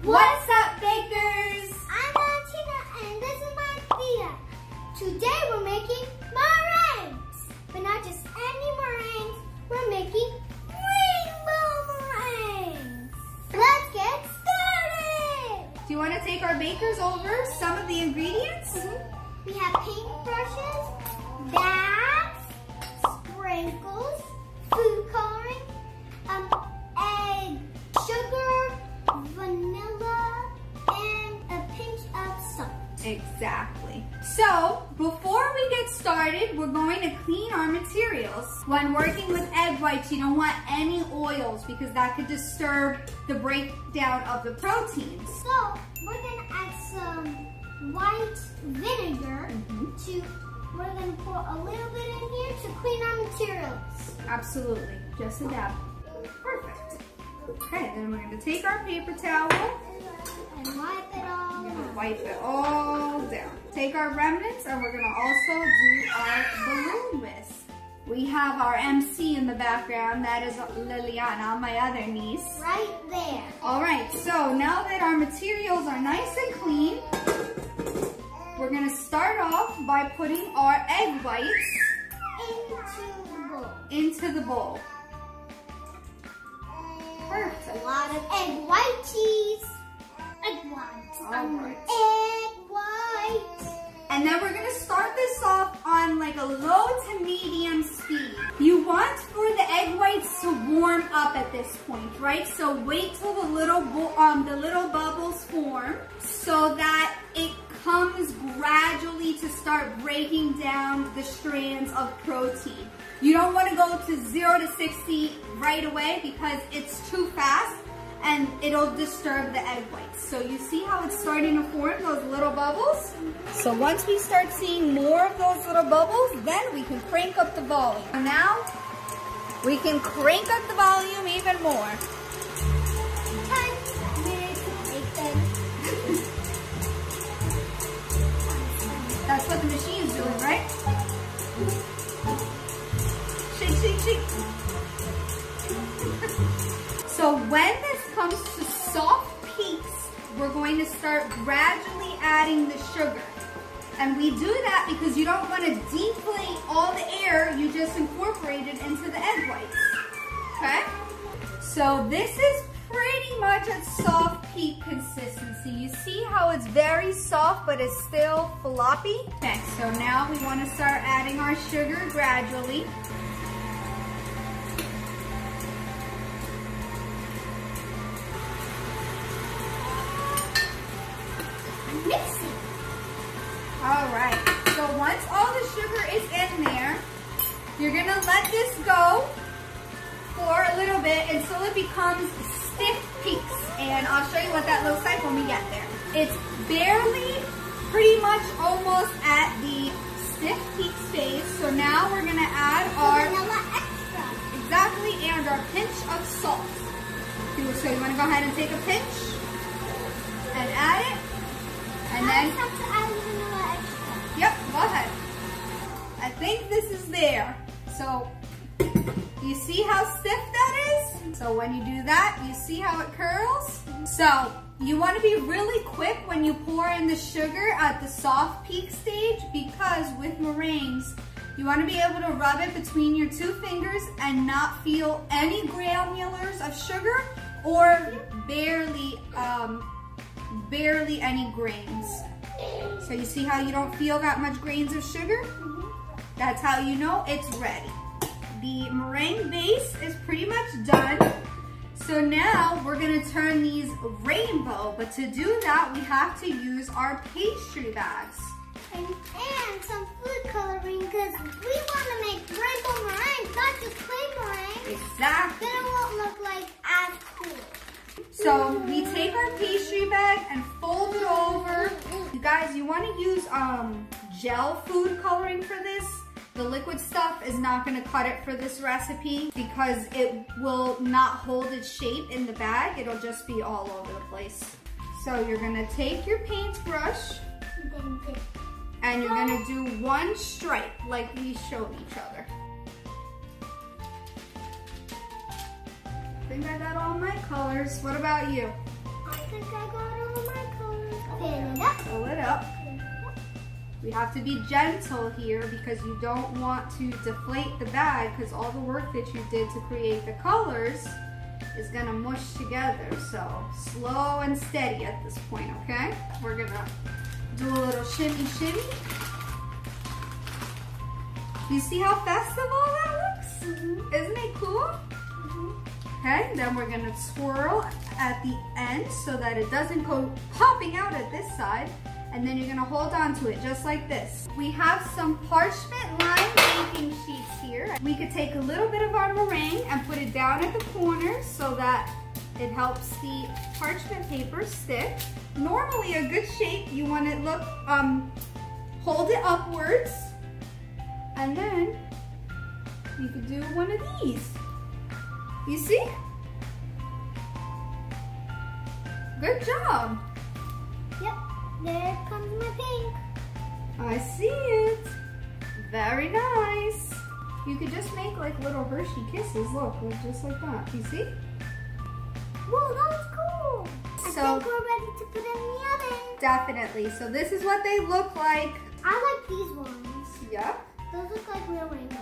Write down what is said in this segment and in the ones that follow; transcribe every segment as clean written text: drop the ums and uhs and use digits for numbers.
What's up, bakers? I'm Valentina and this is my Thea. Today we're making meringues. But not just any meringues, we're making rainbow meringues. Let's get started. Do you want to take our bakers over some of the ingredients? We have paintbrushes, bags, sprinkles, food coloring, egg, sugar, vanilla, and a pinch of salt. Exactly. So, before we get started, we're going to clean our materials. When working with egg whites, you don't want any oils because that could disturb the breakdown of the proteins. So, we're going to add some white vinegar we're going to pour a little bit in here to clean our materials. Absolutely. Just a dab. Perfect. Okay, then we're going to take our paper towel and wipe it all down. Wipe it all down. Take our remnants and we're going to also do our balloon whisk. We have our MC in the background. That is Liliana, my other niece. Right there. All right, so now that our materials are nice and clean, we're going to start off by putting our egg whites into the bowl. Perfect. A lot of egg white cheese. Egg white. All right. Egg white. And then we're going to start this off on like a low to medium speed. You want for the egg whites to warm up at this point, right? So wait till the little bubbles form so that it comes gradually to start breaking down the strands of protein. You don't want to go to 0 to 60 right away because it's too fast and it'll disturb the egg whites. So you see how it's starting to form those little bubbles? So once we start seeing more of those little bubbles, then we can crank up the volume. Now we can crank up the volume even more. 10 minutes to make them. That's what the machine's doing, right? Shake, shake, shake. So when this comes to soft peaks, we're going to start gradually adding the sugar. And we do that because you don't want to deflate all the air you just incorporated into the egg whites. Okay? So this is pretty much a soft peak consistency. You see how it's very soft but it's still floppy? Okay, so now we want to start adding our sugar gradually. Mix it. All right, so once all the sugar is in there, you're gonna let this go for a little bit until it becomes stiff peaks. And I'll show you what that looks like when we get there. It's barely, pretty much almost at the stiff peak stage. So now we're gonna add our vanilla extra. Exactly, and our pinch of salt. So you wanna go ahead and take a pinch and add it. And then, I have to add vanilla extra. yep, go ahead. I think this is there. So, you see how stiff that is? So when you do that, you see how it curls? So, you want to be really quick when you pour in the sugar at the soft peak stage because with meringues, you want to be able to rub it between your two fingers and not feel any granulars of sugar or barely any grains. So you see how you don't feel that much grains of sugar? That's how you know it's ready. The meringue base is pretty much done. So now we're gonna turn these rainbow, but to do that, we have to use our pastry bags. And some food coloring because we want to make rainbow meringues, not just plain meringues. Exactly. Then it won't look like as cool. So we take our pastry bag and fold it over. You guys, you want to use gel food coloring for this. The liquid stuff is not going to cut it for this recipe because it will not hold its shape in the bag. It'll just be all over the place. So you're going to take your paintbrush and you're going to do one stripe like we showed each other. I think I got all my colors. What about you? think I got all my colors. Fill it up. Fill it up. We have to be gentle here because you don't want to deflate the bag because all the work that you did to create the colors is gonna mush together. So slow and steady at this point, okay? We're gonna do a little shimmy shimmy. You see how festive all that looks? Mm-hmm. Isn't it cool? Okay, then we're gonna swirl at the end so that it doesn't go popping out at this side. And then you're gonna hold on to it just like this. We have some parchment lined baking sheets here. We could take a little bit of our meringue and put it down at the corners so that it helps the parchment paper stick. Normally a good shape, you want it look, hold it upwards. And then you could do one of these. You see? Good job. Yep, there comes my pink. I see it. Very nice. You could just make like little Hershey kisses. Look, just like that. You see? Whoa, that was cool. I So- think we're ready to put in the oven. Definitely. So this is what they look like. I like these ones. Yep. Those look like real rainbows.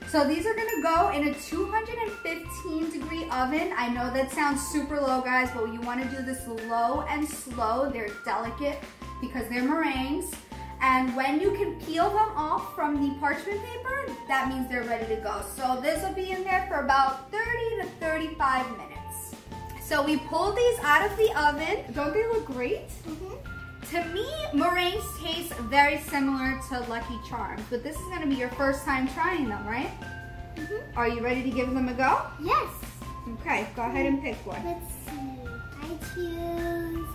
So these are gonna go in a 215-degree oven. I know that sounds super low, guys, but you wanna do this low and slow. They're delicate because they're meringues. And when you can peel them off from the parchment paper, that means they're ready to go. So this will be in there for about 30 to 35 minutes. So we pulled these out of the oven. Don't they look great? Mm-hmm. To me, meringues taste very similar to Lucky Charms, but this is gonna be your first time trying them, right? Mm-hmm. Are you ready to give them a go? Yes. Okay, go ahead and pick one. Let's see. I choose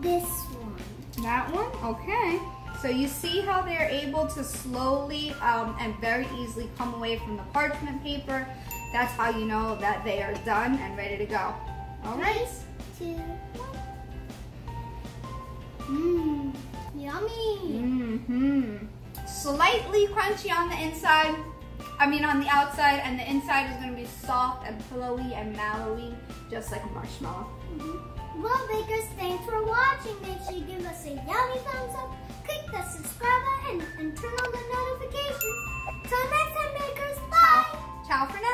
this one. That one? Okay. So you see how they're able to slowly and very easily come away from the parchment paper. That's how you know that they are done and ready to go. All right. 3, 2, 1. Mmm, yummy. Mm-hmm. Slightly crunchy on the inside. On the outside, and the inside is going to be soft and pillowy and mallowy, just like a marshmallow. Mm-hmm. Well, bakers, thanks for watching. Make sure you give us a yummy thumbs up, click the subscribe button, and turn on the notifications. Till next time, bakers, bye. Ciao for now.